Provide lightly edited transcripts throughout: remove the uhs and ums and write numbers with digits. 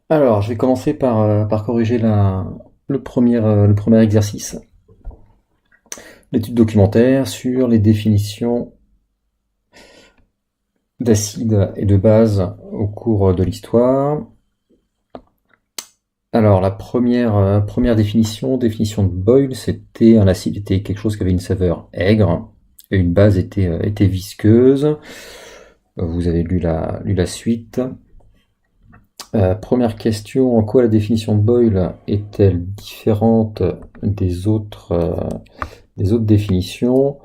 Alors, je vais commencer par corriger le premier exercice, l'étude documentaire sur les définitions d'acide et de base au cours de l'histoire. Alors, la première définition de Boyle, c'était un acide était quelque chose qui avait une saveur aigre et une base était visqueuse. Vous avez lu la suite. Première question, en quoi la définition de Boyle est-elle différente des autres définitions?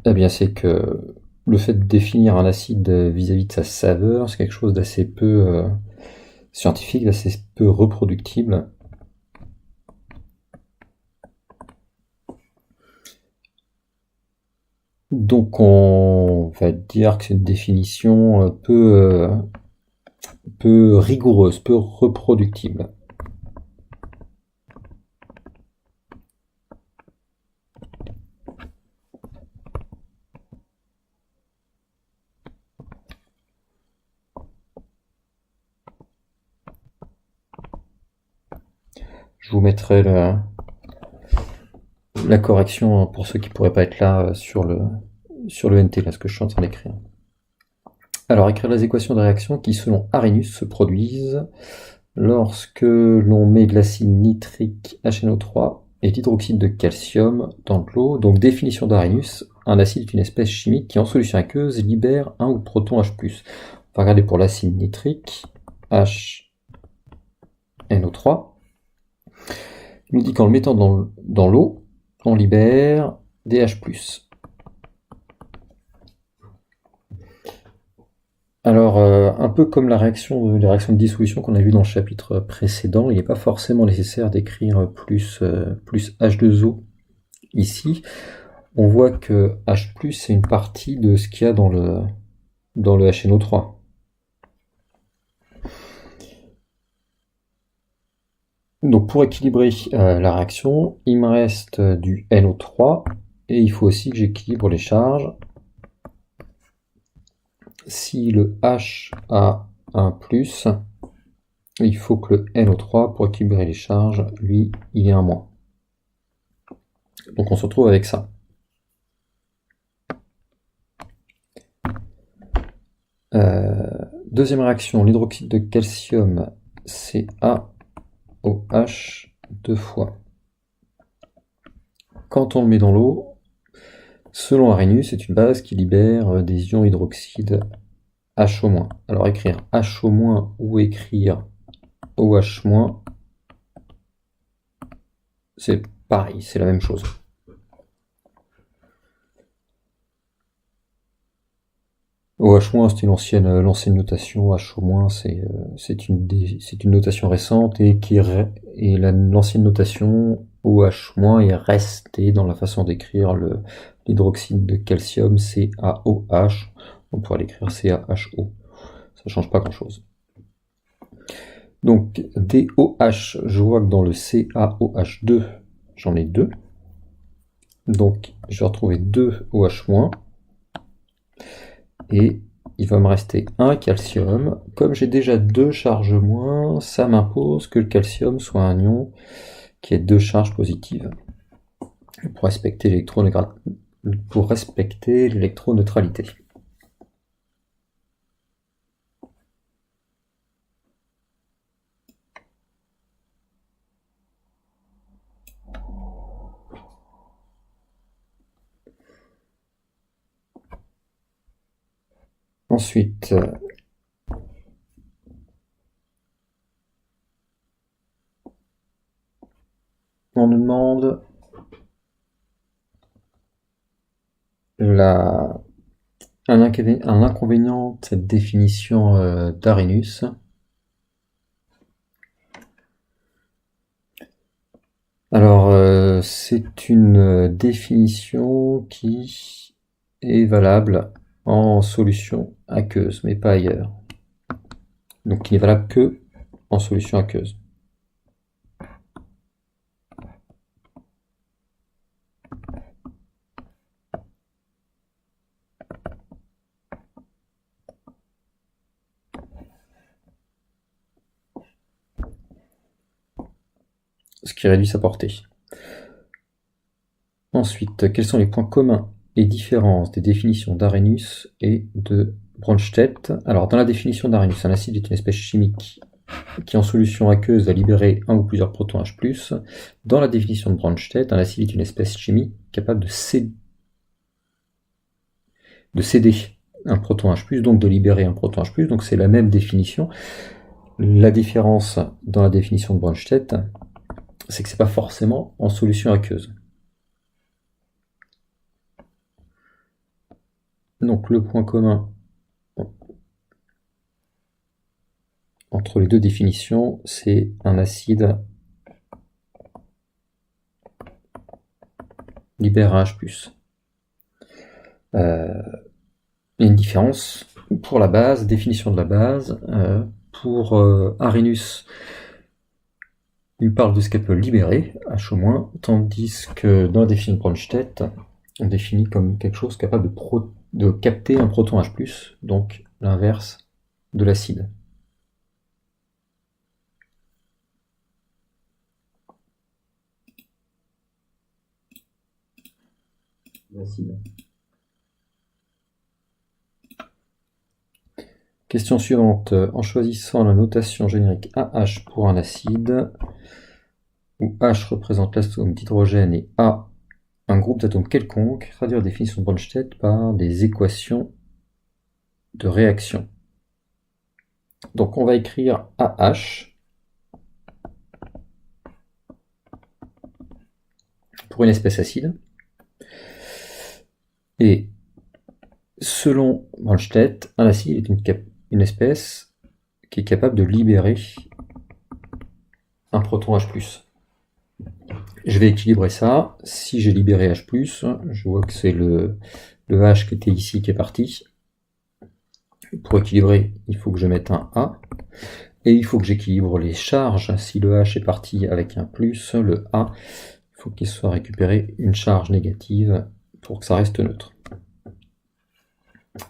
Eh bien, c'est que le fait de définir un acide vis-à-vis de sa saveur, c'est quelque chose d'assez peu scientifique, d'assez peu reproductible. Donc, on va dire que c'est une définition peu rigoureuse, peu reproductible. Je vous mettrai la correction pour ceux qui ne pourraient pas être là sur le NT, là, ce que je suis en train d'écrire. Alors, écrire les équations de réaction qui, selon Arrhenius, se produisent lorsque l'on met de l'acide nitrique HNO3 et d'hydroxyde de calcium dans de l'eau. Donc, définition d'Arrhenius, un acide est une espèce chimique qui, en solution aqueuse, libère un ou de protons H+. On va regarder pour l'acide nitrique, HNO3. Il nous dit qu'en le mettant dans l'eau, on libère des H+. Alors, un peu comme les réactions de dissolution qu'on a vues dans le chapitre précédent, il n'est pas forcément nécessaire d'écrire plus H2O ici. On voit que H+, c'est une partie de ce qu'il y a dans le HNO3. Donc pour équilibrer la réaction, il me reste du NO3 et il faut aussi que j'équilibre les charges. Si le H a un plus, il faut que le NO3, pour équilibrer les charges, lui, il ait un moins. Donc on se retrouve avec ça. Deuxième réaction, l'hydroxyde de calcium CaOH 2 fois. Quand on le met dans l'eau, selon Arrhenius, c'est une base qui libère des ions hydroxyde HO-. Alors écrire HO- ou écrire OH-, c'est pareil, c'est la même chose. OH-, c'est l'ancienne notation. HO-, c'est une notation récente et l'ancienne notation OH- est restée dans la façon d'écrire l'hydroxyde de calcium CaOH. On pourrait l'écrire CaHO. Ça change pas grand-chose. Donc DOH, je vois que dans le CaOH2, j'en ai 2. Donc je vais retrouver 2 OH-, et il va me rester un calcium. Comme j'ai déjà 2 charges moins, ça m'impose que le calcium soit un ion qui ait 2 charges positives pour respecter l'électroneutralité. Ensuite, on nous demande un inconvénient de cette définition d'Arrhenius. Alors, c'est une définition qui est valable en solution aqueuse, mais pas ailleurs. Donc, qui n'est valable que en solution aqueuse. ce qui réduit sa portée. Ensuite, quels sont les points communs et différences des définitions d'Arrhenius et de Bronsted? Alors, dans la définition d'Arrhenius, un acide est une espèce chimique qui, en solution aqueuse, va libérer un ou plusieurs protons H+. Dans la définition de Bronsted, un acide est une espèce chimique capable de céder un proton H+, donc de libérer un proton H+, donc c'est la même définition. La différence dans la définition de Bronsted, c'est que c'est pas forcément en solution aqueuse. Donc le point commun entre les deux définitions, c'est un acide libère un H+. Il y a une différence pour la base, définition de la base. Pour Arrhenius, il parle de ce qu'elle peut libérer, H au-, tandis que dans la définition de Bronsted, on définit comme quelque chose capable de capter un proton H+, donc l'inverse de l'acide. Question suivante. En choisissant la notation générique AH pour un acide, où H représente l'atome d'hydrogène et A un groupe d'atomes quelconque, traduire la définition de Bronsted par des équations de réaction. Donc on va écrire AH pour une espèce acide. Et selon Bronsted, un acide est une espèce qui est capable de libérer un proton H+. Je vais équilibrer ça. Si j'ai libéré H+, je vois que c'est le H qui était ici qui est parti. Pour équilibrer, il faut que je mette un A. Et il faut que j'équilibre les charges. Si le H est parti avec un plus, le A, il faut qu'il soit récupéré une charge négative pour que ça reste neutre.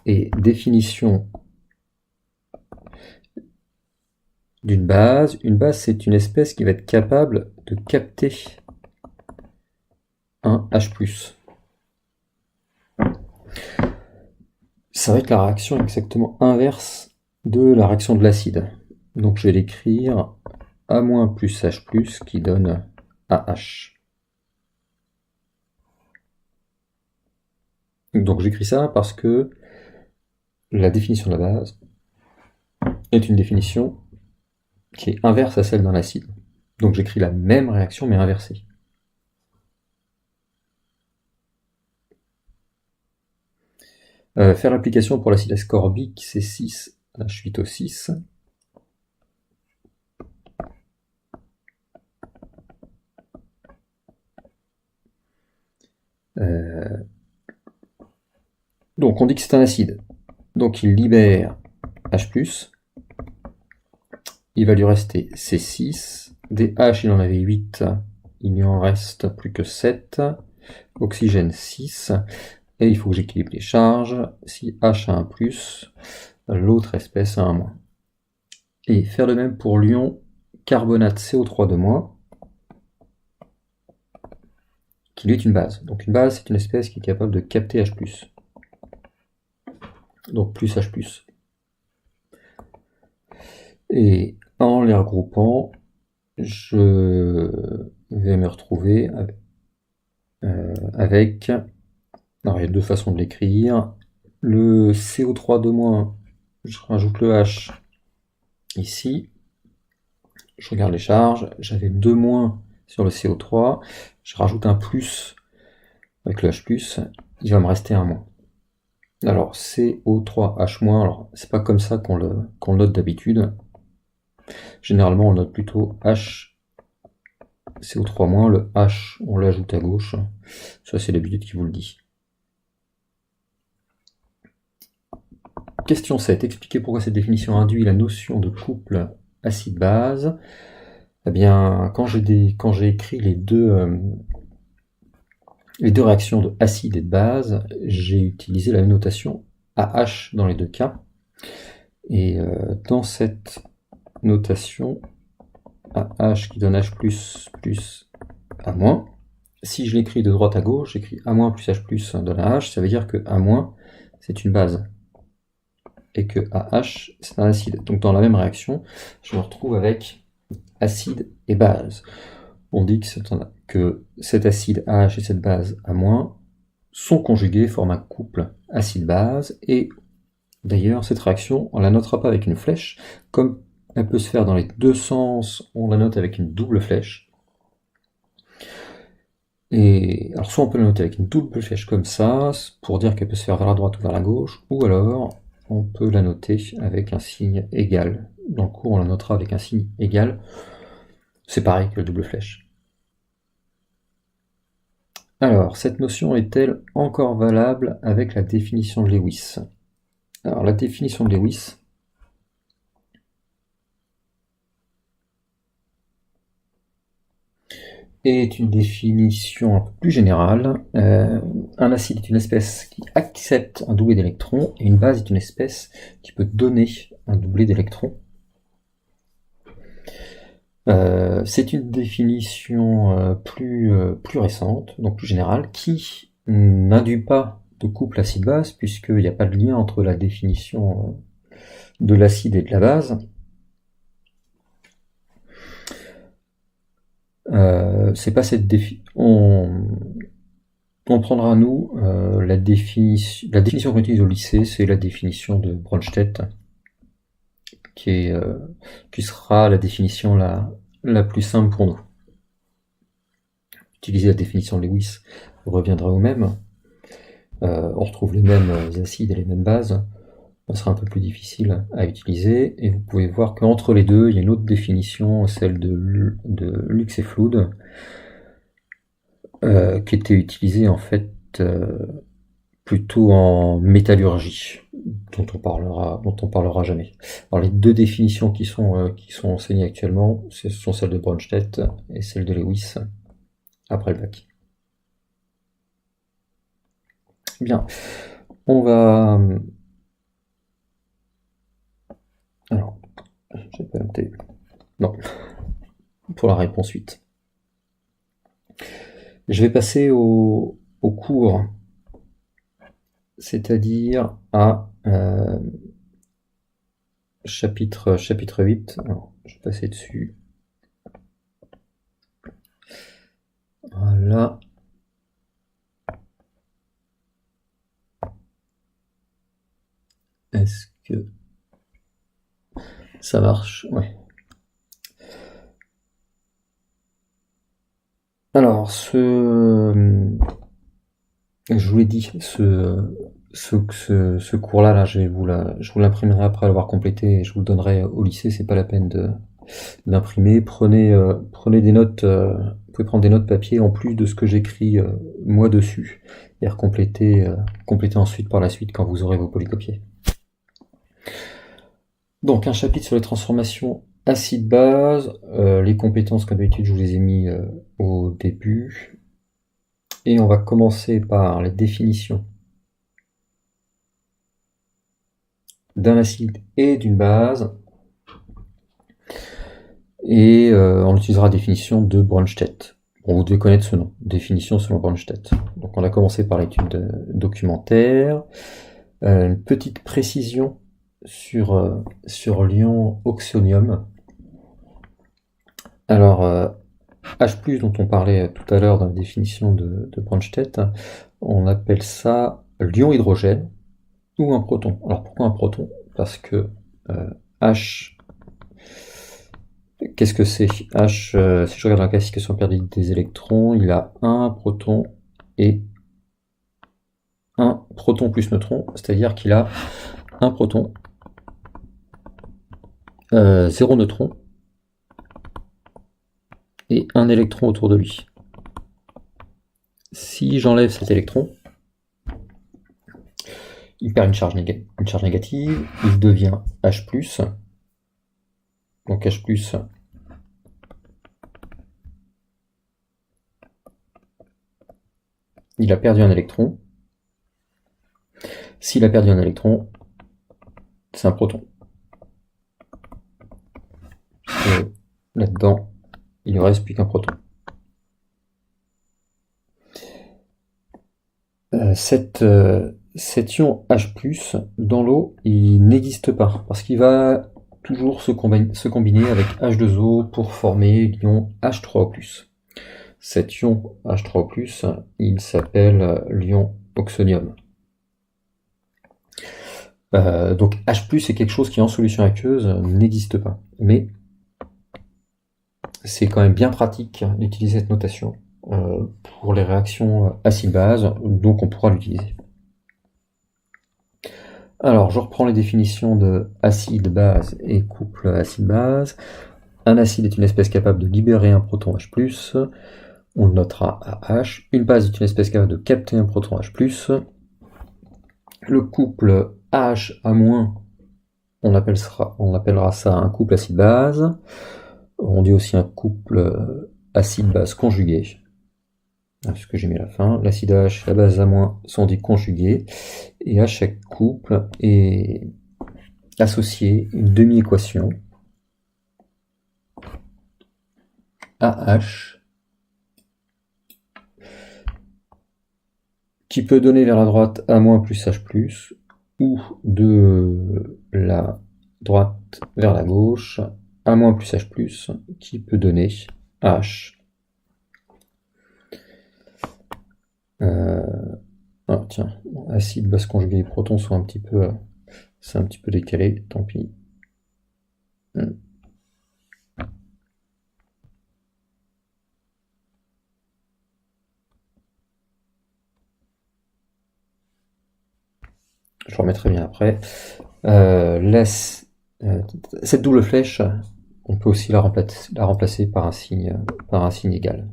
Et définition d'une base. Une base, c'est une espèce qui va être capable de capter un H+. Ça va être la réaction exactement inverse de la réaction de l'acide. Donc je vais l'écrire A- plus H+, qui donne AH. Donc j'écris ça parce que la définition de la base est une définition qui est inverse à celle d'un acide. Donc j'écris la même réaction mais inversée. Faire l'application pour l'acide ascorbique, c'est 6H8O6. Donc on dit que c'est un acide. Donc il libère H+. Il va lui rester C6. Des H, il en avait 8. Il n'y en reste plus que 7. Oxygène 6. Et il faut que j'équilibre les charges. Si H a un plus, l'autre espèce a un moins. Et faire le même pour l'ion carbonate CO3 de moins, qui lui est une base. Donc une base, c'est une espèce qui est capable de capter H+. Donc plus H+. Et en les regroupant, je vais me retrouver avec... Alors il y a deux façons de l'écrire. Le CO3 de moins, je rajoute le H ici. Je regarde les charges. J'avais 2 moins sur le CO3. Je rajoute un plus avec le H+. Il va me rester un moins. Alors CO3H-, alors c'est pas comme ça qu'on le note d'habitude. Généralement on note plutôt H CO3-, le H on l'ajoute à gauche. Ça c'est l'habitude qui vous le dit. Question 7. Expliquez pourquoi cette définition induit la notion de couple acide-base. Eh bien, quand j'ai écrit les deux réactions de acide et de base, j'ai utilisé la notation AH dans les deux cas. Et dans cette notation, AH qui donne H plus A-. Si je l'écris de droite à gauche, j'écris A- plus H plus donne AH, ça veut dire que A- c'est une base et que AH c'est un acide. Donc dans la même réaction, je me retrouve avec acide et base. On dit que cet acide AH et cette base A- sont conjugués, forment un couple acide-base, et d'ailleurs cette réaction, on la notera pas avec une flèche, comme elle peut se faire dans les deux sens, on la note avec une double flèche. Et alors soit on peut la noter avec une double flèche comme ça, pour dire qu'elle peut se faire vers la droite ou vers la gauche, ou alors on peut la noter avec un signe égal. Dans le cours, on la notera avec un signe égal. C'est pareil que la double flèche. Alors, cette notion est-elle encore valable avec la définition de Lewis? Alors, la définition de Lewis est une définition un peu plus générale. Un acide est une espèce qui accepte un doublé d'électrons, et une base est une espèce qui peut donner un doublé d'électrons. C'est une définition plus récente, donc plus générale, qui n'induit pas de couple acide-base, puisqu'il n'y a pas de lien entre la définition de l'acide et de la base. C'est pas cette on prendra nous la définition qu'on utilise au lycée, c'est la définition de Bronsted, qui sera la définition la plus simple pour nous. Utiliser la définition de Lewis reviendra au même. On retrouve les mêmes acides et les mêmes bases. Ça sera un peu plus difficile à utiliser, et vous pouvez voir qu'entre les deux, il y a une autre définition, celle de Lux et Flood, qui était utilisée en fait plutôt en métallurgie, dont on parlera jamais. Alors les deux définitions qui sont enseignées actuellement, ce sont celles de Bronsted et celle de Lewis après le bac. Bien, on va... Alors, j'ai pas noté. Non, pour la réponse 8. Je vais passer au cours, c'est-à-dire à chapitre 8. Alors, je vais passer dessus. Voilà. Est-ce que ça marche? Ouais. Alors, je vous l'ai dit, ce cours-là, là, je vous l'imprimerai après l'avoir complété et je vous le donnerai au lycée. C'est pas la peine d'imprimer. Prenez des notes. Vous pouvez prendre des notes papier en plus de ce que j'écris moi dessus et compléter ensuite par la suite quand vous aurez vos polycopiés. Donc un chapitre sur les transformations acide-base. Les compétences comme d'habitude je vous les ai mis au début. Et on va commencer par les définitions d'un acide et d'une base. Et on utilisera la définition de Bronsted. Bon, vous devez connaître ce nom, définition selon Bronsted. Donc on a commencé par l'étude documentaire. Une petite précision sur l'ion oxonium. Alors, H+, dont on parlait tout à l'heure dans la définition de Bronsted, on appelle ça l'ion hydrogène ou un proton. Alors pourquoi un proton? Parce que H, qu'est-ce que c'est? H, si je regarde la classification périodique des électrons, il a un proton et un proton plus neutron, c'est-à-dire qu'il a un proton, 0 neutron et un électron autour de lui. Si j'enlève cet électron, il perd une charge négative, il devient H+. Donc H+, il a perdu un électron. S'il a perdu un électron, c'est un proton. là-dedans, il ne reste plus qu'un proton. Cet ion H+, dans l'eau, il n'existe pas, parce qu'il va toujours se combiner avec H2O pour former l'ion H3O+. Cet ion H3O+, il s'appelle l'ion oxonium. Donc H+, est quelque chose qui en solution aqueuse n'existe pas. Mais c'est quand même bien pratique d'utiliser cette notation pour les réactions acide-base, donc on pourra l'utiliser. Alors, je reprends les définitions de acide-base et couple acide-base. Un acide est une espèce capable de libérer un proton H+, on le notera AH. Une base est une espèce capable de capter un proton H+. Le couple AH à moins, on appellera ça un couple acide-base. On dit aussi un couple acide-base conjugué. C'est ce que j'ai mis à la fin. L'acide H et la base A- sont dits conjugués. Et à chaque couple est associée une demi-équation AH qui peut donner vers la droite A- plus H+, ou de la droite vers la gauche A- plus H+, qui peut donner H. Ah, tiens, acide, base conjuguée et protons sont un petit peu, c'est un petit peu décalé, tant pis. Je remettrai bien après. Cette double flèche, on peut aussi la remplacer par un signe égal.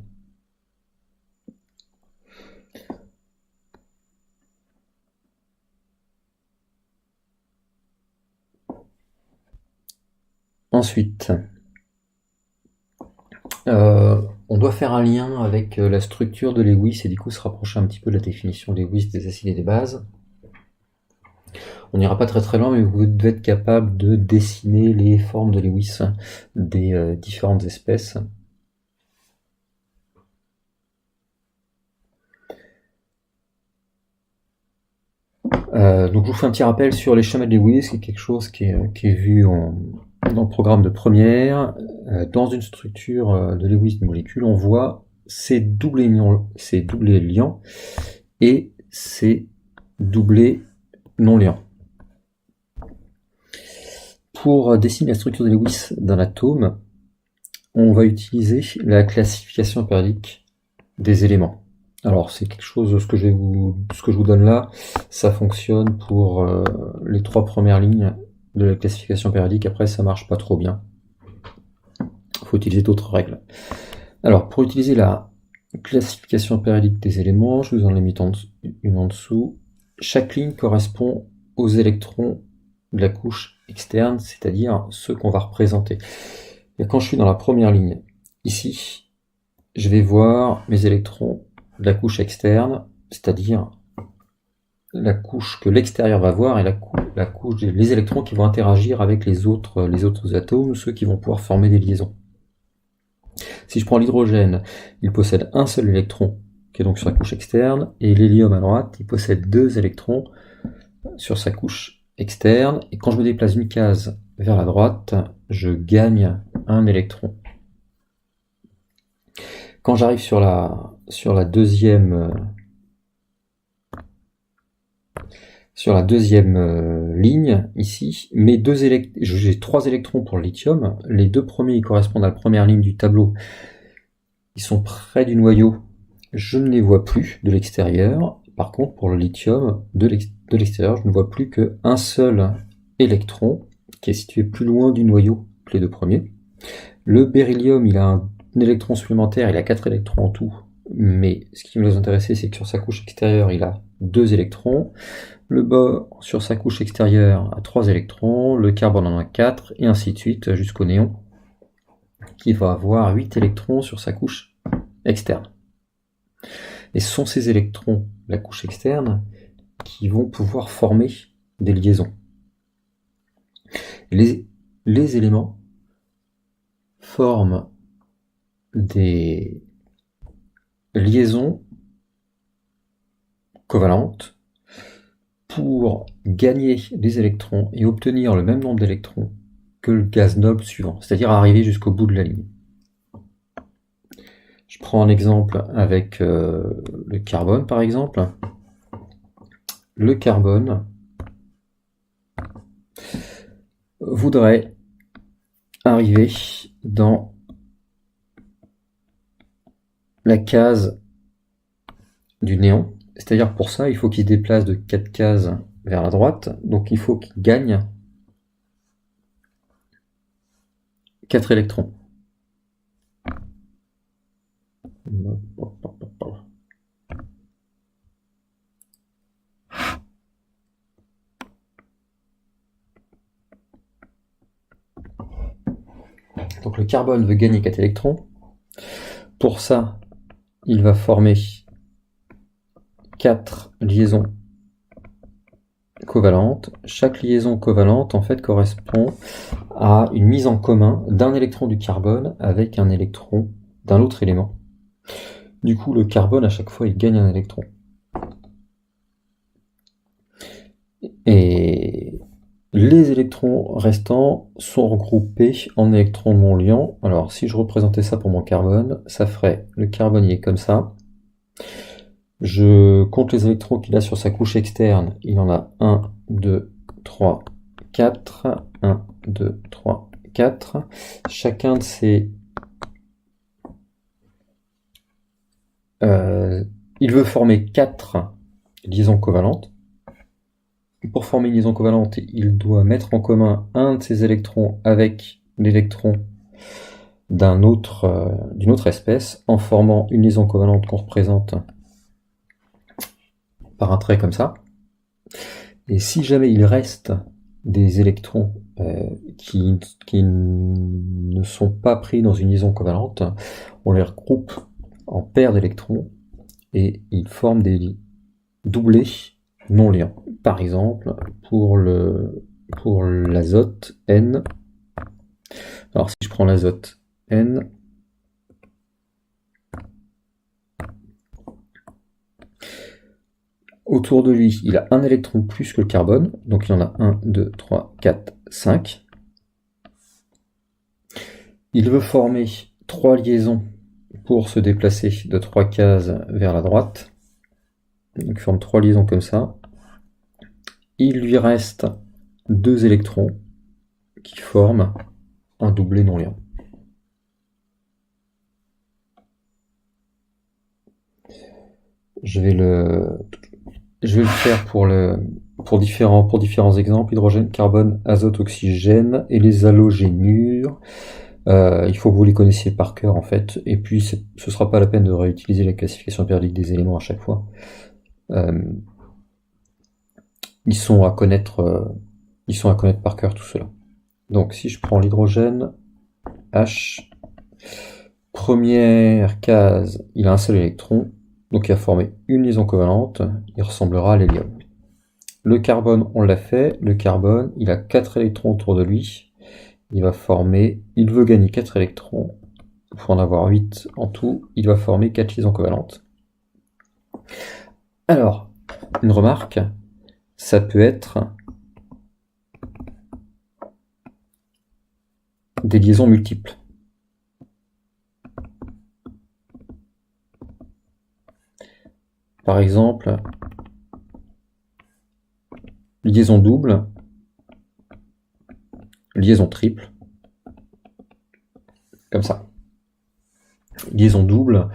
Ensuite, on doit faire un lien avec la structure de Lewis et du coup se rapprocher un petit peu de la définition de Lewis des acides et des bases. On n'ira pas très très loin, mais vous devez être capable de dessiner les formes de Lewis des différentes espèces. Donc je vous fais un petit rappel sur les schémas de Lewis, qui est quelque chose qui est vu dans le programme de première. Dans une structure de Lewis d'une molécule, on voit ces doublés liants et ces doublés non liants. Pour dessiner la structure de Lewis d'un atome, on va utiliser la classification périodique des éléments. Alors c'est quelque chose, ce que je vous donne là, ça fonctionne pour les 3 premières lignes de la classification périodique, après ça marche pas trop bien. Il faut utiliser d'autres règles. Alors pour utiliser la classification périodique des éléments, je vous en ai mis une en dessous. Chaque ligne correspond aux électrons de la couche externe, c'est-à-dire ceux qu'on va représenter. Et quand je suis dans la première ligne, ici, je vais voir mes électrons de la couche externe, c'est-à-dire la couche que l'extérieur va voir et la couche les électrons qui vont interagir avec les autres atomes, ceux qui vont pouvoir former des liaisons. Si je prends l'hydrogène, il possède un seul électron qui est donc sur la couche externe, et l'hélium à droite, il possède 2 électrons sur sa couche externe, et quand je me déplace d'une case vers la droite, je gagne un électron. Quand j'arrive sur la deuxième ligne, ici, j'ai 3 électrons pour le lithium. Les 2 premiers ils correspondent à la première ligne du tableau. Ils sont près du noyau. Je ne les vois plus de l'extérieur. Par contre, pour le lithium, de l'extérieur, je ne vois plus qu'un seul électron qui est situé plus loin du noyau que les 2 premiers. Le beryllium, il a un électron supplémentaire, il a 4 électrons en tout. Mais ce qui va nous intéresser, c'est que sur sa couche extérieure, il a 2 électrons. Le bore sur sa couche extérieure a 3 électrons, le carbone en a 4, et ainsi de suite jusqu'au néon, qui va avoir 8 électrons sur sa couche externe. Et ce sont ces électrons, la couche externe, qui vont pouvoir former des liaisons. Les éléments forme des liaisons covalentes pour gagner des électrons et obtenir le même nombre d'électrons que le gaz noble suivant, c'est-à-dire arriver jusqu'au bout de la ligne. Je prends un exemple avec le carbone par exemple. Le carbone voudrait arriver dans la case du néon, c'est-à-dire pour ça il faut qu'il se déplace de 4 cases vers la droite, donc il faut qu'il gagne 4 électrons. Donc le carbone veut gagner 4 électrons. Pour ça, il va former 4 liaisons covalentes. Chaque liaison covalente en fait correspond à une mise en commun d'un électron du carbone avec un électron d'un autre élément. Du coup, le carbone à chaque fois il gagne un électron. Et les électrons restants sont regroupés en électrons non liants. Alors si je représentais ça pour mon carbone, ça ferait le carbone il est comme ça. Je compte les électrons qu'il a sur sa couche externe. Il en a 1, 2, 3, 4. 1, 2, 3, 4. Chacun de ces... il veut former 4 liaisons covalentes. Pour former une liaison covalente, il doit mettre en commun un de ces électrons avec l'électron d'une autre espèce, en formant une liaison covalente qu'on représente par un trait comme ça. Et si jamais il reste des électrons qui ne sont pas pris dans une liaison covalente, on les regroupe en paires d'électrons et ils forment des doublés non liants. Par exemple, pour l'azote N, alors si je prends l'azote N, autour de lui, il a un électron plus que le carbone, donc il en a 1, 2, 3, 4, 5. Il veut former 3 liaisons pour se déplacer de 3 cases vers la droite. Donc il forme 3 liaisons comme ça. Il lui reste 2 électrons qui forment un doublet non liant. Je vais le faire pour différents exemples: hydrogène, carbone, azote, oxygène et les halogénures. Il faut que vous les connaissiez par cœur en fait, et puis ce sera pas la peine de réutiliser la classification périodique des éléments à chaque fois. Ils sont à connaître par cœur tout cela. Donc si je prends l'hydrogène, H, première case, il a un seul électron, donc il a formé une liaison covalente, il ressemblera à l'hélium. Le carbone, on l'a fait, le carbone, il a 4 électrons autour de lui, il veut gagner 4 électrons, il faut en avoir 8 en tout, il va former 4 liaisons covalentes. Alors, une remarque, ça peut être des liaisons multiples. Par exemple, liaison double, liaison triple, comme ça. Liaison double,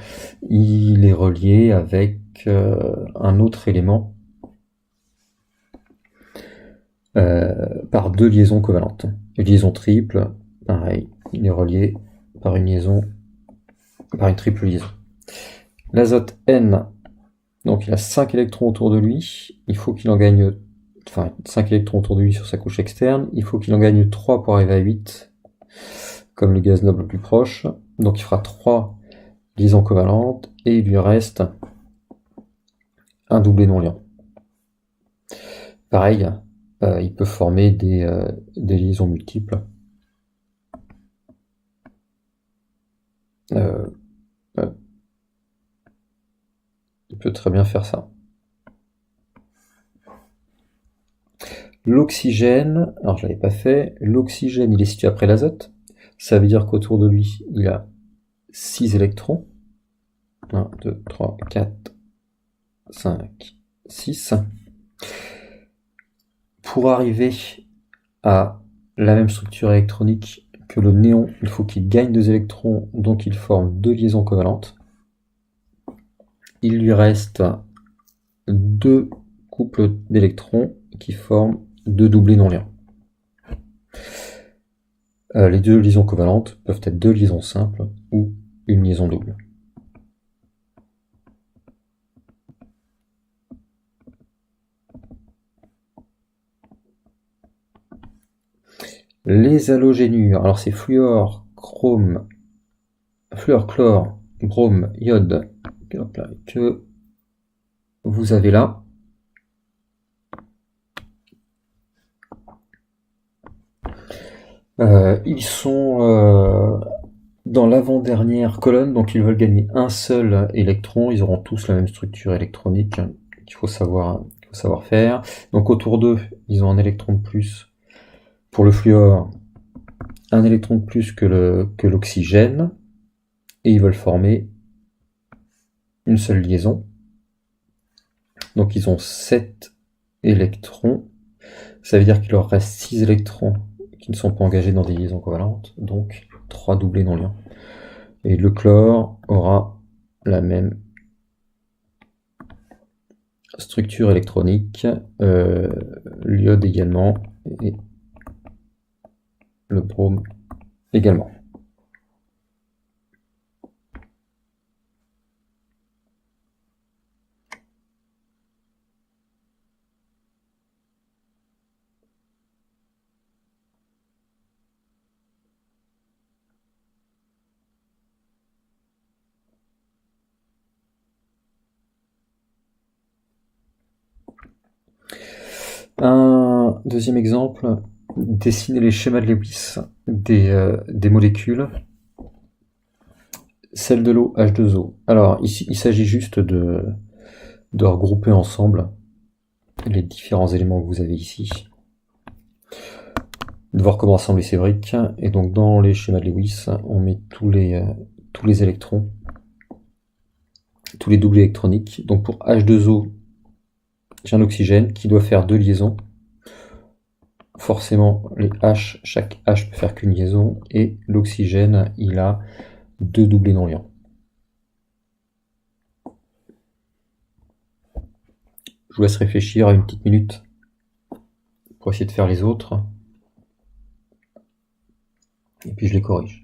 il est relié avec un autre élément par 2 liaisons covalentes. Liaison triple, pareil, il est relié par une triple liaison. L'azote N, donc il a 5 électrons autour de lui, il faut qu'il en gagne, 5 électrons autour de lui sur sa couche externe, il faut qu'il en gagne 3 pour arriver à 8, comme le gaz noble le plus proche, donc il fera 3 liaisons covalentes, et il lui reste un doublet non liant. Pareil, il peut former des liaisons multiples. Euh, il peut très bien faire ça. L'oxygène, alors je l'avais pas fait, l'oxygène il est situé après l'azote. Ça veut dire qu'autour de lui, il a 6 électrons. 1, 2, 3, 4, 5, 6. Pour arriver à la même structure électronique que le néon, il faut qu'il gagne 2 électrons, donc il forme 2 liaisons covalentes. Il lui reste 2 couples d'électrons qui forment 2 doublés non liants. Les 2 liaisons covalentes peuvent être 2 liaisons simples ou une liaison double. Les halogénures, alors c'est fluor, chrome, fluor, chlore, brome, iode, que vous avez là. Ils sont dans l'avant-dernière colonne, donc ils veulent gagner un seul électron. Ils auront tous la même structure électronique qu'il faut savoir faire. Donc autour d'eux, ils ont un électron de plus. Pour le fluor, un électron de plus que l'oxygène, et ils veulent former une seule liaison. Donc ils ont 7 électrons. Ça veut dire qu'il leur reste 6 électrons qui ne sont pas engagés dans des liaisons covalentes, donc 3 doublés non liants. Et le chlore aura la même structure électronique, l'iode également, et le brome également. Un deuxième exemple, dessiner les schémas de Lewis des molécules. Celle de l'eau, H2O. Alors ici, il s'agit juste de regrouper ensemble les différents éléments que vous avez ici, de voir comment assembler ces briques. Et donc dans les schémas de Lewis, on met tous les électrons, tous les doubles électroniques. Donc pour H2O, j'ai un oxygène qui doit faire 2 liaisons. Forcément, les H, chaque H peut faire qu'une liaison, et l'oxygène, il a 2 doublés non liants. Je vous laisse réfléchir à une petite minute pour essayer de faire les autres, et puis je les corrige.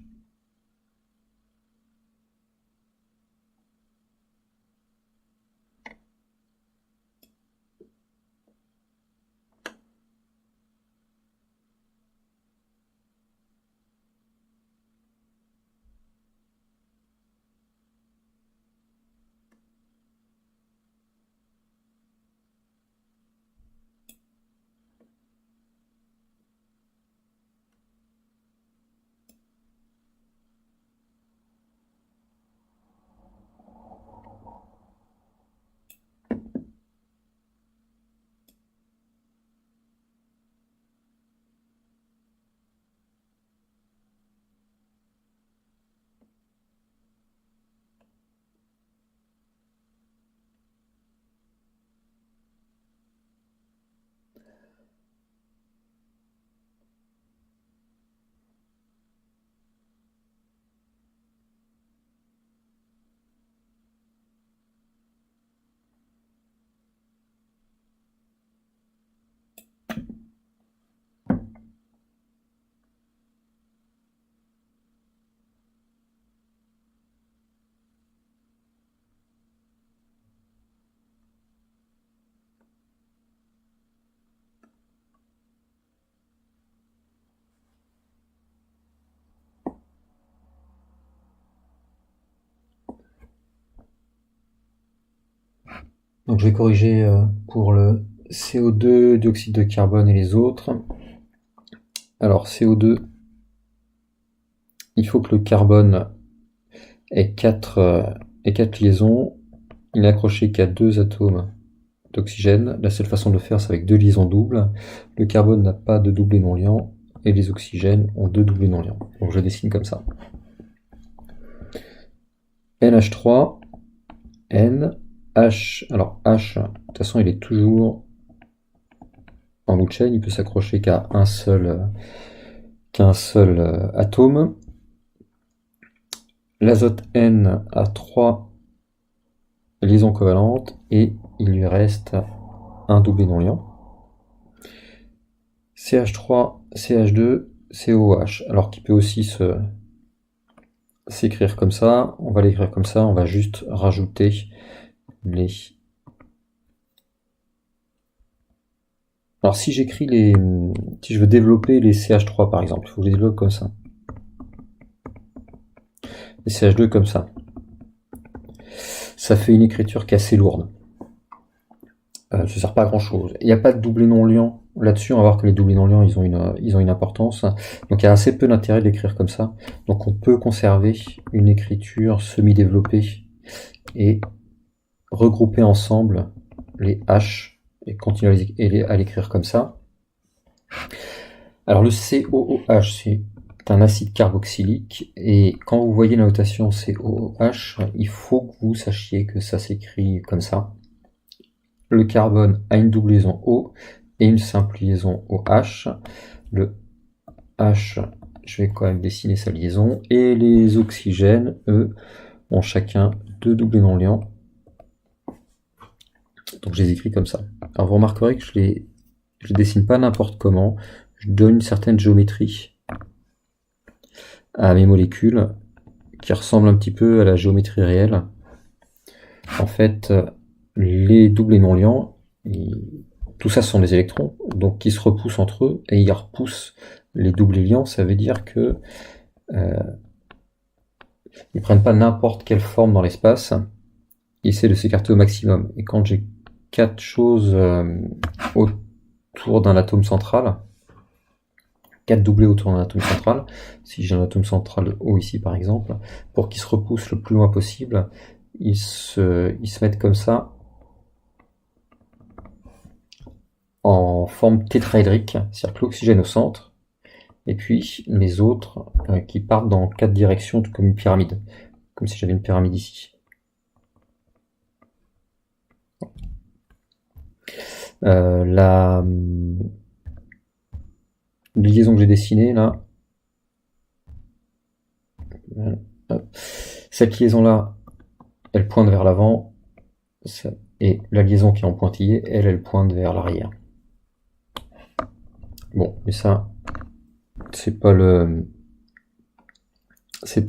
Donc je vais corriger pour le CO2, dioxyde de carbone et les autres. Alors CO2, il faut que le carbone et 4 liaisons. Il n'est accroché qu'à 2 atomes d'oxygène. La seule façon de le faire, c'est avec 2 liaisons doubles. Le carbone n'a pas de doublé non liant et les oxygènes ont 2 doublés non liants. Donc je dessine comme ça. NH3, N, H. Alors H, de toute façon, il est toujours en bout de chaîne. Il peut s'accrocher qu'à un seul atome. L'azote N a 3 liaisons covalentes et il lui reste un doublé non liant. CH3, CH2, COH, alors qu'il peut aussi s'écrire comme ça. On va l'écrire comme ça, on va juste rajouter les... Alors si j'écris si je veux développer les CH3 par exemple, il faut que je les développe comme ça. Les CH2 comme ça. Ça fait une écriture qui est assez lourde. Ça sert pas à grand chose. Il n'y a pas de doublé non liant là-dessus. On va voir que les doublés non liants, ils ont une importance. Donc il y a assez peu d'intérêt de l'écrire comme ça. Donc on peut conserver une écriture semi-développée et regrouper ensemble les H et continuer à l'écrire comme ça. Alors le COOH, c'est un acide carboxylique, et quand vous voyez la notation COOH, il faut que vous sachiez que ça s'écrit comme ça. Le carbone a une double liaison O et une simple liaison OH. Le H, je vais quand même dessiner sa liaison, et les oxygènes, eux, ont chacun 2 doublés non liants. Donc je les écris comme ça. Alors vous remarquerez que je les dessine pas n'importe comment, je donne une certaine géométrie à mes molécules qui ressemble un petit peu à la géométrie réelle. En fait, les doublés non liants, tout ça sont des électrons, donc qui se repoussent entre eux et ils repoussent les doublés liants. Ça veut dire que ils prennent pas n'importe quelle forme dans l'espace, ils essaient de s'écarter au maximum. Et quand j'ai 4 choses autour d'un atome central, 4 doublés autour d'un atome central, si j'ai un atome central O ici par exemple, pour qu'il se repousse le plus loin possible, ils se mettent comme ça en forme tétraédrique, c'est-à-dire que l'oxygène au centre, et puis les autres qui partent dans 4 directions, comme une pyramide, comme si j'avais une pyramide ici. La liaison que j'ai dessinée là, cette liaison là, elle pointe vers l'avant, et la liaison qui est en pointillé, elle pointe vers l'arrière. Bon, mais ça, c'est pas le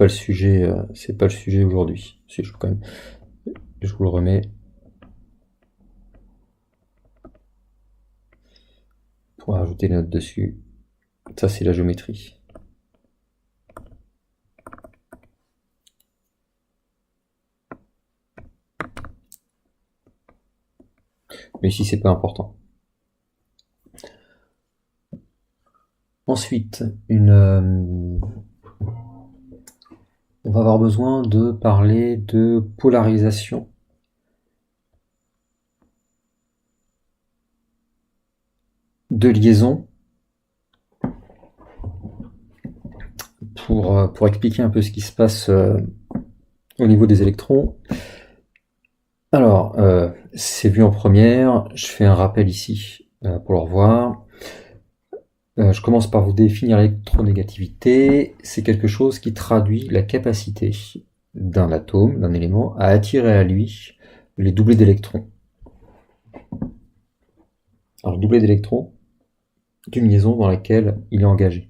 sujet, aujourd'hui. Si je vous le remets pour rajouter les notes dessus. Ça, c'est la géométrie. Mais ici, c'est pas important. Ensuite, on va avoir besoin de parler de polarisation de liaison pour expliquer un peu ce qui se passe au niveau des électrons. Alors, c'est vu en première, je fais un rappel ici pour le revoir. Je commence par vous définir l'électronégativité. C'est quelque chose qui traduit la capacité d'un atome, d'un élément, à attirer à lui les doublés d'électrons. Alors, le doublé d'électrons d'une liaison dans laquelle il est engagé.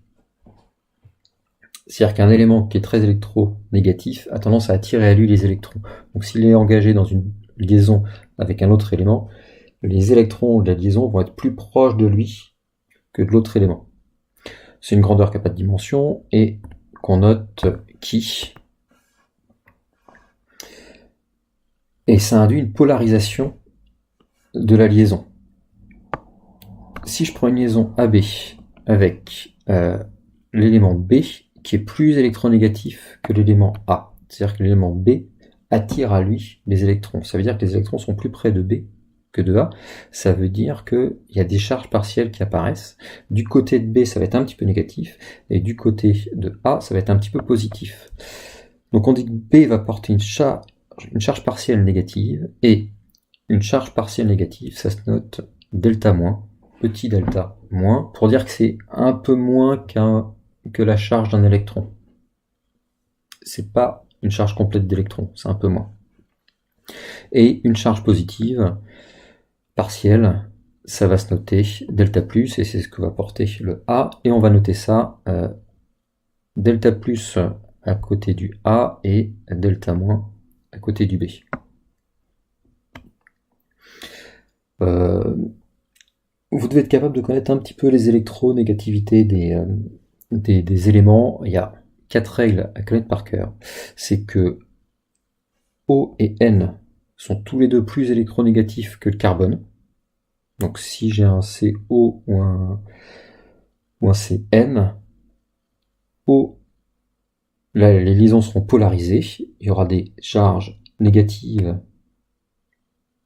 C'est-à-dire qu'un élément qui est très électronégatif a tendance à attirer à lui les électrons. Donc s'il est engagé dans une liaison avec un autre élément, les électrons de la liaison vont être plus proches de lui que de l'autre élément. C'est une grandeur qui n'a pas de dimension et qu'on note qui. Et ça induit une polarisation de la liaison. Si je prends une liaison AB avec l'élément B qui est plus électronégatif que l'élément A, C'est-à-dire que l'élément B attire à lui les électrons. Ça veut dire que les électrons sont plus près de B que de A. Ça veut dire qu'il y a des charges partielles qui apparaissent. Du côté de B, ça va être un petit peu négatif, et du côté de A, ça va être un petit peu positif. Donc on dit que B va porter une charge partielle négative, et une charge partielle négative, ça se note delta moins, petit delta moins, pour dire que c'est un peu moins que la charge d'un électron. C'est pas une charge complète d'électrons, c'est un peu moins. Et une charge positive partielle, ça va se noter delta plus, et c'est ce que va porter le A, et on va noter ça delta plus à côté du A et delta moins à côté du B. Vous devez être capable de connaître un petit peu les électronégativités des éléments. Il y a 4 règles à connaître par cœur. C'est que O et N sont tous les deux plus électronégatifs que le carbone. Donc si j'ai un CO ou un CN, O, là, les liaisons seront polarisées. Il y aura des charges négatives,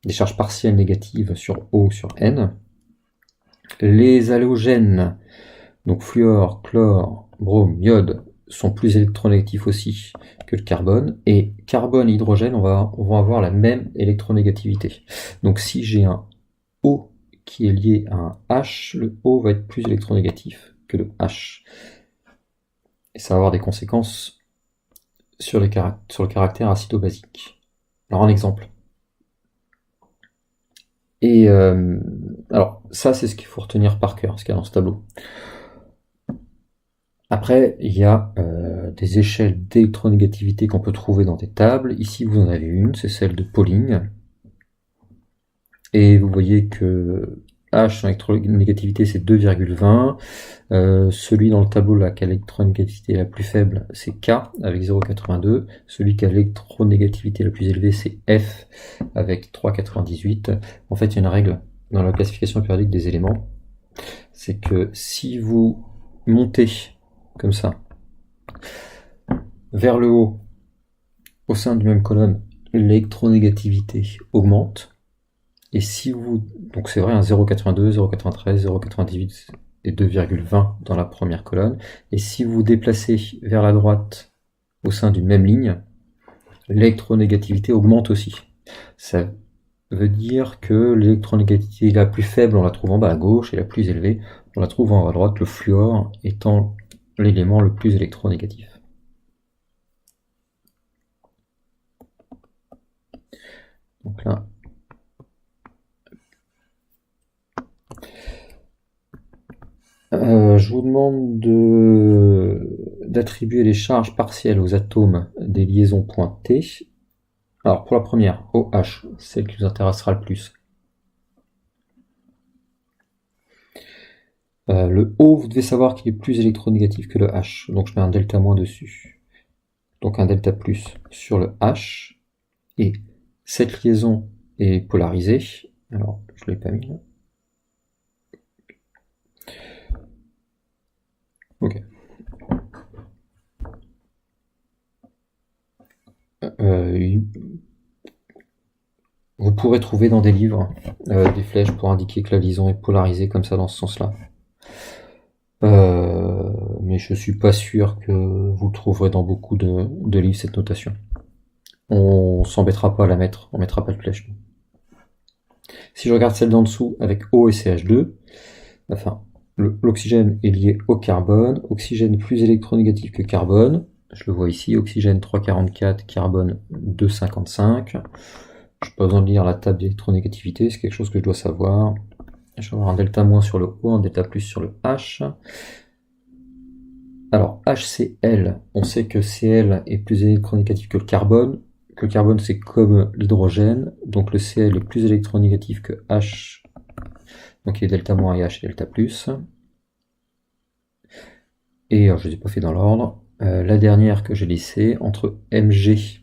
des charges partielles négatives sur O sur N. Les halogènes, donc fluor, chlore, brome, iode, sont plus électronégatifs aussi que le carbone, et carbone et hydrogène, on va avoir la même électronégativité. Donc si j'ai un O qui est lié à un H, le O va être plus électronégatif que le H. Et ça va avoir des conséquences sur le caractère acido-basique. Alors un exemple. Et alors ça c'est ce qu'il faut retenir par cœur, ce qu'il y a dans ce tableau. Après, il y a des échelles d'électronégativité qu'on peut trouver dans des tables. Ici, vous en avez une, c'est celle de Pauling. Et vous voyez que H, son électronégativité, c'est 2,20. Celui dans le tableau là, qui a l'électronégativité la plus faible, c'est K, avec 0,82. Celui qui a l'électronégativité la plus élevée, c'est F, avec 3,98. En fait, il y a une règle dans la classification périodique des éléments. C'est que si vous montez comme ça, vers le haut, au sein d'une même colonne, l'électronégativité augmente. Et si vous, donc c'est vrai, 0,82, 0,93, 0,98 et 2,20 dans la première colonne. Et si vous déplacez vers la droite au sein d'une même ligne, l'électronégativité augmente aussi. Ça veut dire que l'électronégativité la plus faible, on la trouve en bas à gauche, et la plus élevée, on la trouve en haut à droite, le fluor étant l'élément le plus électronégatif. Donc là, je vous demande d'attribuer les charges partielles aux atomes des liaisons point T. Alors pour la première, OH, celle qui nous intéressera le plus. Le O, vous devez savoir qu'il est plus électronégatif que le H, donc je mets un delta moins dessus. Donc un delta plus sur le H, et cette liaison est polarisée. Alors, je ne l'ai pas mis là. Ok. Vous pourrez trouver dans des livres des flèches pour indiquer que la liaison est polarisée comme ça dans ce sens-là. Mais je suis pas sûr que vous trouverez dans beaucoup de livres cette notation. On s'embêtera pas à la mettre, on mettra pas de flèche. Si je regarde celle d'en dessous avec O et CH2, enfin, l'oxygène est lié au carbone, oxygène plus électronégatif que carbone, je le vois ici, oxygène 3,44, carbone 2,55. Je n'ai pas besoin de lire la table d'électronégativité, c'est quelque chose que je dois savoir. Je vais avoir un delta moins sur le O, un delta plus sur le H. Alors HCl, on sait que Cl est plus électronégatif que le carbone c'est comme l'hydrogène, donc le Cl est plus électronégatif que H, donc il est delta moins et H est delta plus. Et alors, je ne les ai pas fait dans l'ordre. La dernière que j'ai laissée, entre Mg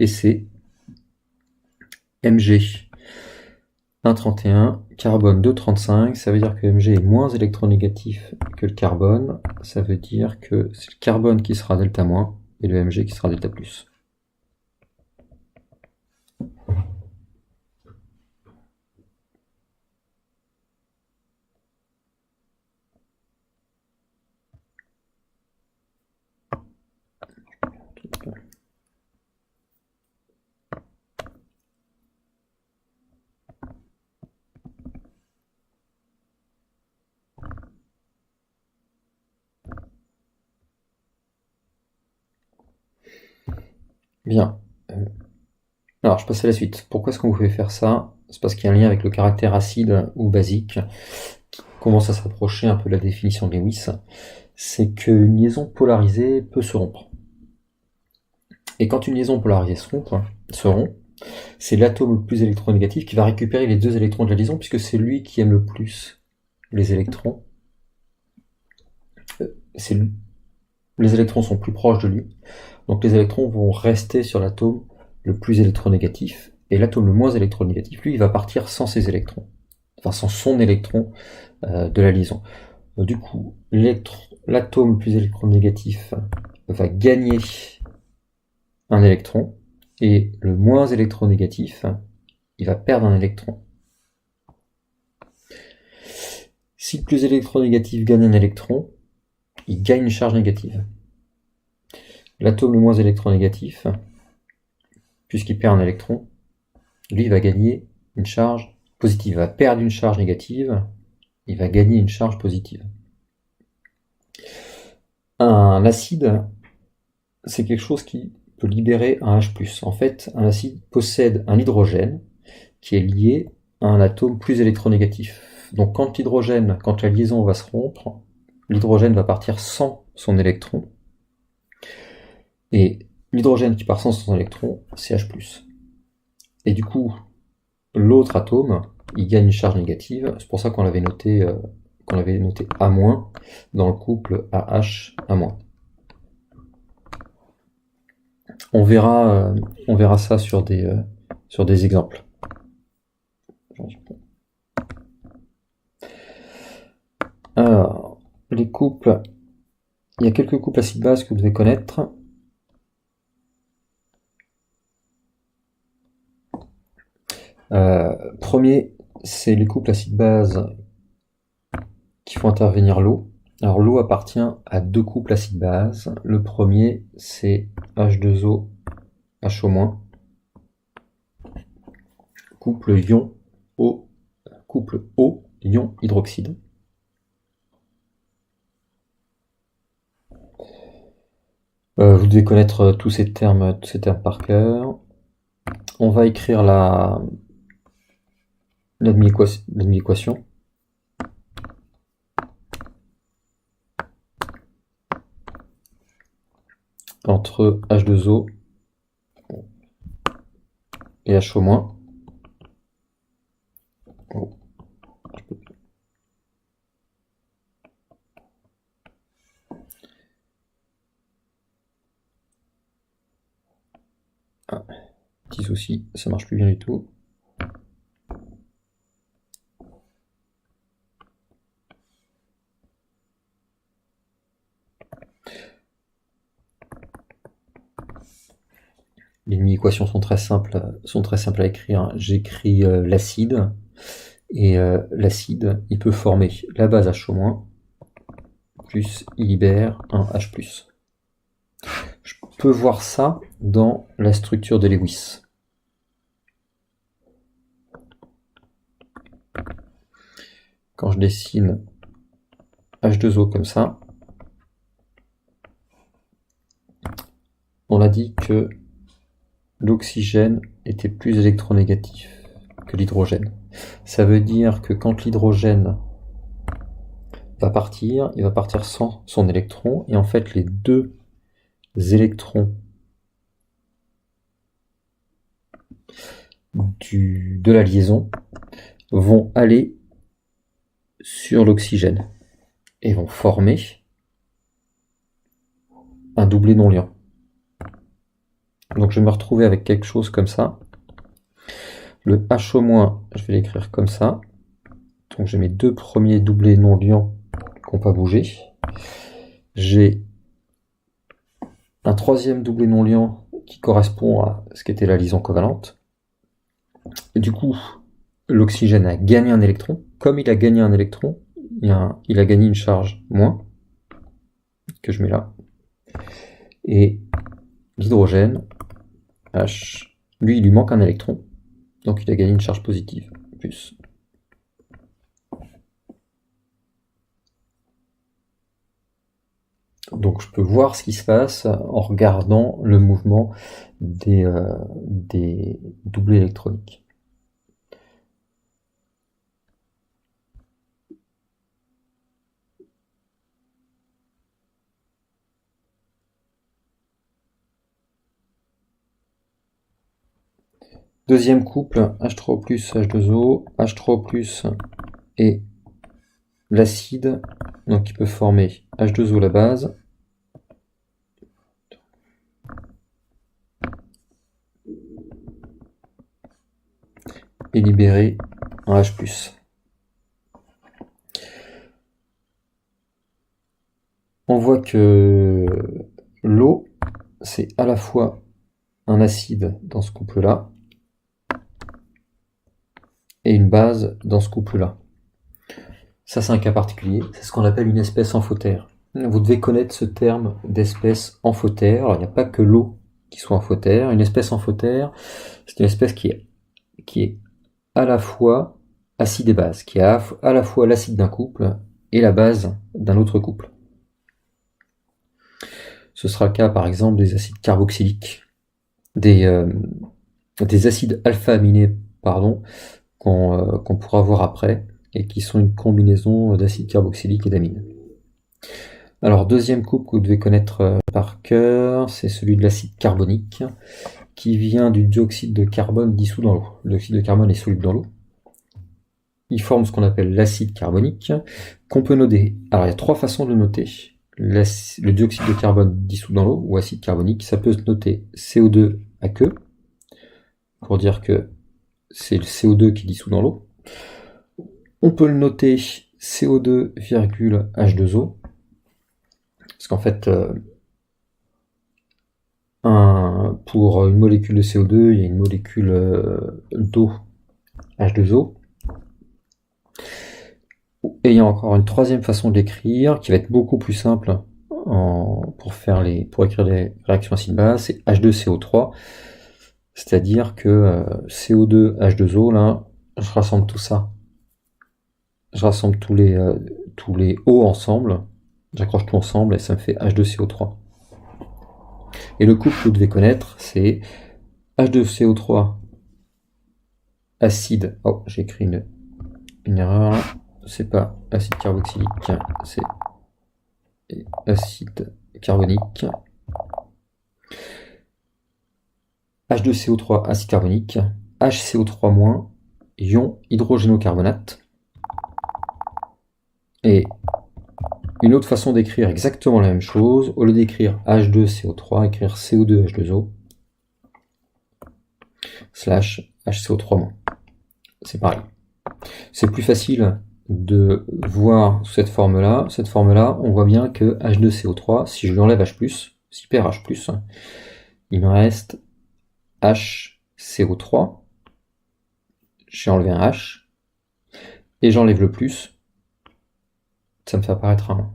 et C, Mg 1,31, carbone 2,35, ça veut dire que Mg est moins électronégatif que le carbone, ça veut dire que c'est le carbone qui sera delta moins et le Mg qui sera delta plus. Bien. Alors, je passe à la suite. Pourquoi est-ce qu'on pouvait faire ça? C'est parce qu'il y a un lien avec le caractère acide ou basique qui commence à s'approcher un peu de la définition de Lewis. C'est qu'une liaison polarisée peut se rompre. Et quand une liaison polarisée se rompt, c'est l'atome le plus électronégatif qui va récupérer les 2 électrons de la liaison, puisque c'est lui qui aime le plus les électrons. Les électrons sont plus proches de lui, donc les électrons vont rester sur l'atome le plus électronégatif, et l'atome le moins électronégatif, lui, il va partir sans ses électrons, enfin sans son électron de la liaison. Donc, du coup, l'atome le plus électronégatif va gagner un électron, et le moins électronégatif, il va perdre un électron. Si le plus électronégatif gagne un électron, il gagne une charge négative. L'atome le moins électronégatif, puisqu'il perd un électron, lui il va gagner une charge positive. Il va perdre une charge négative, il va gagner une charge positive. Un acide, c'est quelque chose qui peut libérer un H+. En fait, un acide possède un hydrogène qui est lié à un atome plus électronégatif. Donc quand la liaison va se rompre, l'hydrogène va partir sans son électron, et l'hydrogène qui part sans son électron, c'est H+. Et du coup, l'autre atome, il gagne une charge négative, c'est pour ça qu'on l'avait noté A- dans le couple AH-A-. On verra ça sur des exemples. Alors, les couples, il y a quelques couples acide-base que vous devez connaître. Premier, c'est les couples acide-base qui font intervenir l'eau. Alors l'eau appartient à 2 couples acide-base. Le premier, c'est H2O, HO-, couple O, ion hydroxyde. Vous devez connaître tous ces termes par cœur. On va écrire la demi-équation. Entre H2O et HO-. Petit souci, ça marche plus bien du tout. Les demi-équations sont très simples à écrire. J'écris l'acide, et l'acide, il peut former la base HO-, plus il libère un H+. Je peux voir ça dans la structure de Lewis. Quand je dessine H2O comme ça, on a dit que l'oxygène était plus électronégatif que l'hydrogène. Ça veut dire que quand l'hydrogène va partir, il va partir sans son électron, et en fait les 2 électrons de la liaison vont aller sur l'oxygène et vont former un doublet non-liant. Donc je vais me retrouver avec quelque chose comme ça. Le H-, je vais l'écrire comme ça. Donc j'ai mes deux premiers doublés non liants qui n'ont pas bougé. J'ai un troisième doublé non liant qui correspond à ce qu'était la liaison covalente. Et du coup, l'oxygène a gagné un électron. Comme il a gagné un électron, il a gagné une charge moins, que je mets là. Et l'hydrogène, H, lui, il lui manque un électron, donc il a gagné une charge positive, plus. Donc je peux voir ce qui se passe en regardant le mouvement des doublés électroniques. Deuxième couple, H3+, H2O, H3+, et l'acide, donc il peut former H2O la base, et libérer un H+. On voit que l'eau, c'est à la fois un acide dans ce couple-là, et une base dans ce couple-là. Ça, c'est un cas particulier. C'est ce qu'on appelle une espèce amphotère. Vous devez connaître ce terme d'espèce amphotère. Alors, il n'y a pas que l'eau qui soit amphotère. Une espèce amphotère, c'est une espèce qui est à la fois acide et base, qui a à la fois l'acide d'un couple et la base d'un autre couple. Ce sera le cas, par exemple, des acides carboxyliques, des acides alpha-aminés, pardon, qu'on pourra voir après, et qui sont une combinaison d'acides carboxyliques et d'amines. Alors, deuxième couple que vous devez connaître par cœur, c'est celui de l'acide carbonique, qui vient du dioxyde de carbone dissous dans l'eau. Le dioxyde de carbone est soluble dans l'eau. Il forme ce qu'on appelle l'acide carbonique, qu'on peut noter. Alors, il y a trois façons de le noter. Le dioxyde de carbone dissous dans l'eau, ou acide carbonique, ça peut se noter CO2 à queue, pour dire que c'est le CO2 qui dissout dans l'eau. On peut le noter CO2, H2O, parce qu'en fait, pour une molécule de CO2, il y a une molécule d'eau, H2O. Et il y a encore une troisième façon de l'écrire, qui va être beaucoup plus simple pour écrire les réactions acide-base, c'est H2CO3, c'est-à-dire que CO2, H2O, là, je rassemble tout ça. Je rassemble tous les O ensemble, j'accroche tout ensemble et ça me fait H2CO3. Et le couple que vous devez connaître, c'est H2CO3 acide. Oh, j'ai écrit une erreur là. C'est pas acide carboxylique, c'est acide carbonique. H2CO3 acide carbonique. HCO3-, ion hydrogénocarbonate. Et une autre façon d'écrire exactement la même chose, au lieu d'écrire H2CO3, écrire CO2H2O slash HCO3-. C'est pareil. C'est plus facile de voir cette forme-là. Cette forme-là, on voit bien que H2CO3, si je lui enlève H+, si je perds H+, il me reste HCO3. J'ai enlevé un H. Et j'enlève le plus. Ça me fait apparaître un 1.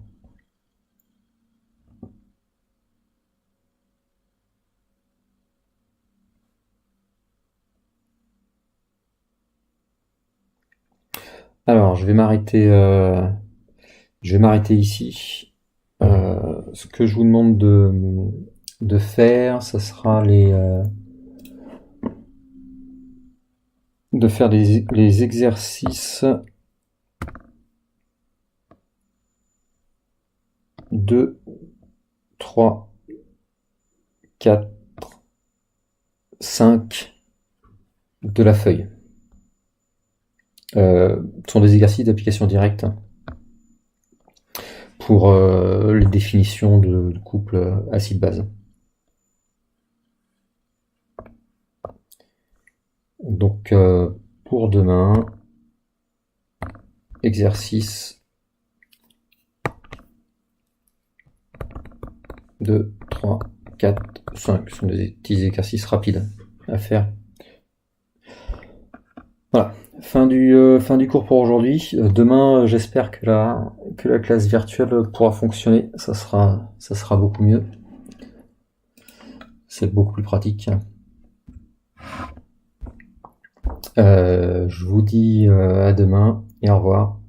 Alors, je vais m'arrêter ici. Ce que je vous demande de faire, ça sera de faire les exercices 2, 3, 4, 5 de la feuille. Ce sont des exercices d'application directe pour les définitions de couple acide-base. Donc pour demain, exercice 2, 3, 4, 5. Ce sont des petits exercices rapides à faire. Voilà, fin du cours pour aujourd'hui. Demain, j'espère que la classe virtuelle pourra fonctionner. Ça sera beaucoup mieux. C'est beaucoup plus pratique. Je vous dis à demain et au revoir.